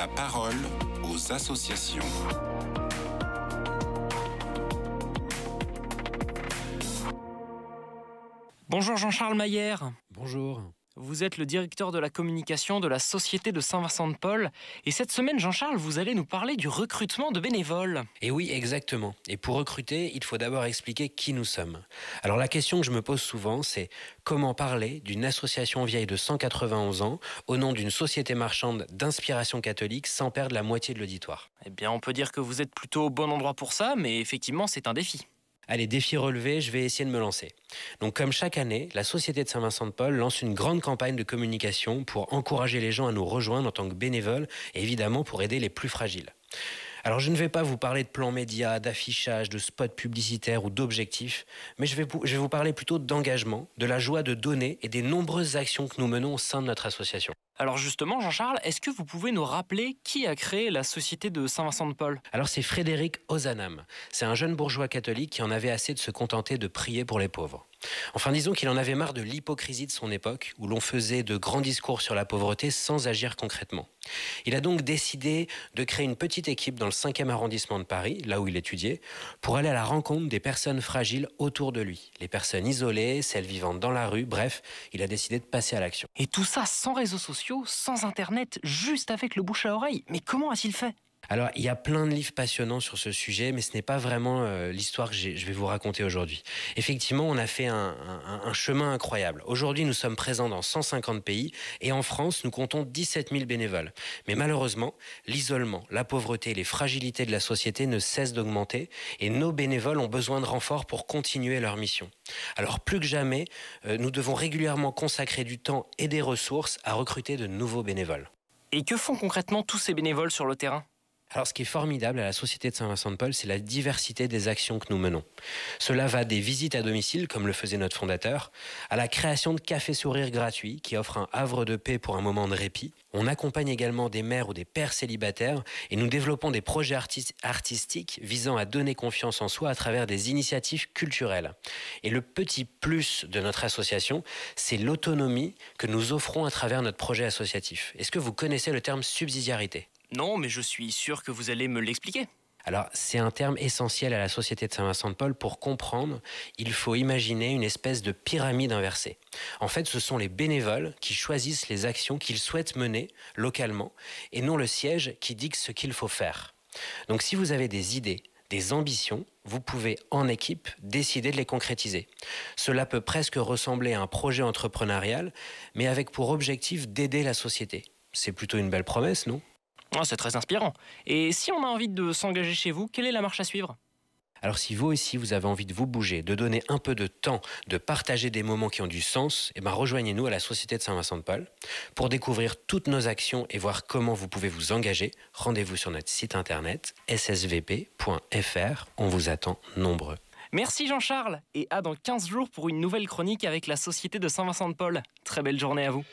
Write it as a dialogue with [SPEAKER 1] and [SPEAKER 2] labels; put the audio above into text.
[SPEAKER 1] La parole aux associations.
[SPEAKER 2] Bonjour Jean-Charles Mayer.
[SPEAKER 3] Bonjour.
[SPEAKER 2] Vous êtes le directeur de la communication de la Société de Saint-Vincent-de-Paul. Et cette semaine, Jean-Charles, vous allez nous parler du recrutement de bénévoles.
[SPEAKER 3] Et oui, exactement. Et pour recruter, il faut d'abord expliquer qui nous sommes. Alors la question que je me pose souvent, c'est comment parler d'une association vieille de 191 ans au nom d'une société marchande d'inspiration catholique sans perdre la moitié de l'auditoire?
[SPEAKER 2] Eh bien, on peut dire que vous êtes plutôt au bon endroit pour ça, mais effectivement, c'est un défi.
[SPEAKER 3] Allez, défi relevé, je vais essayer de me lancer. Donc comme chaque année, la Société de Saint-Vincent-de-Paul lance une grande campagne de communication pour encourager les gens à nous rejoindre en tant que bénévoles et évidemment pour aider les plus fragiles. Alors je ne vais pas vous parler de plans médias, d'affichage, de spots publicitaires ou d'objectifs, mais je vais vous parler plutôt d'engagement, de la joie de donner et des nombreuses actions que nous menons au sein de notre association.
[SPEAKER 2] Alors justement, Jean-Charles, est-ce que vous pouvez nous rappeler qui a créé la Société de Saint-Vincent-de-Paul ?
[SPEAKER 3] Alors c'est Frédéric Ozanam. C'est un jeune bourgeois catholique qui en avait assez de se contenter de prier pour les pauvres. Enfin, disons qu'il en avait marre de l'hypocrisie de son époque, où l'on faisait de grands discours sur la pauvreté sans agir concrètement. Il a donc décidé de créer une petite équipe dans le 5e arrondissement de Paris, là où il étudiait, pour aller à la rencontre des personnes fragiles autour de lui. Les personnes isolées, celles vivant dans la rue, bref, il a décidé de passer à l'action.
[SPEAKER 2] Et tout ça sans réseaux sociaux, sans internet, juste avec le bouche à oreille. Mais comment a-t-il fait ?
[SPEAKER 3] Alors, il y a plein de livres passionnants sur ce sujet, mais ce n'est pas vraiment l'histoire que je vais vous raconter aujourd'hui. Effectivement, on a fait un chemin incroyable. Aujourd'hui, nous sommes présents dans 150 pays et en France, nous comptons 17 000 bénévoles. Mais malheureusement, l'isolement, la pauvreté et les fragilités de la société ne cessent d'augmenter et nos bénévoles ont besoin de renforts pour continuer leur mission. Alors, plus que jamais, nous devons régulièrement consacrer du temps et des ressources à recruter de nouveaux bénévoles.
[SPEAKER 2] Et que font concrètement tous ces bénévoles sur le terrain ?
[SPEAKER 3] Alors ce qui est formidable à la Société de Saint-Vincent-de-Paul, c'est la diversité des actions que nous menons. Cela va des visites à domicile, comme le faisait notre fondateur, à la création de cafés sourires gratuits qui offrent un havre de paix pour un moment de répit. On accompagne également des mères ou des pères célibataires et nous développons des projets artistiques visant à donner confiance en soi à travers des initiatives culturelles. Et le petit plus de notre association, c'est l'autonomie que nous offrons à travers notre projet associatif. Est-ce que vous connaissez le terme subsidiarité ?
[SPEAKER 2] Non, mais je suis sûr que vous allez me l'expliquer.
[SPEAKER 3] Alors, c'est un terme essentiel à la Société de Saint-Vincent-de-Paul. Pour comprendre, il faut imaginer une espèce de pyramide inversée. En fait, ce sont les bénévoles qui choisissent les actions qu'ils souhaitent mener localement et non le siège qui dicte ce qu'il faut faire. Donc, si vous avez des idées, des ambitions, vous pouvez, en équipe, décider de les concrétiser. Cela peut presque ressembler à un projet entrepreneurial, mais avec pour objectif d'aider la société. C'est plutôt une belle promesse, non ?
[SPEAKER 2] Oh, c'est très inspirant. Et si on a envie de s'engager chez vous, quelle est la marche à suivre ?
[SPEAKER 3] Alors si vous aussi vous avez envie de vous bouger, de donner un peu de temps, de partager des moments qui ont du sens, rejoignez-nous à la Société de Saint-Vincent-de-Paul. Pour découvrir toutes nos actions et voir comment vous pouvez vous engager, rendez-vous sur notre site internet ssvp.fr. On vous attend nombreux.
[SPEAKER 2] Merci Jean-Charles et à dans 15 jours pour une nouvelle chronique avec la Société de Saint-Vincent-de-Paul. Très belle journée à vous.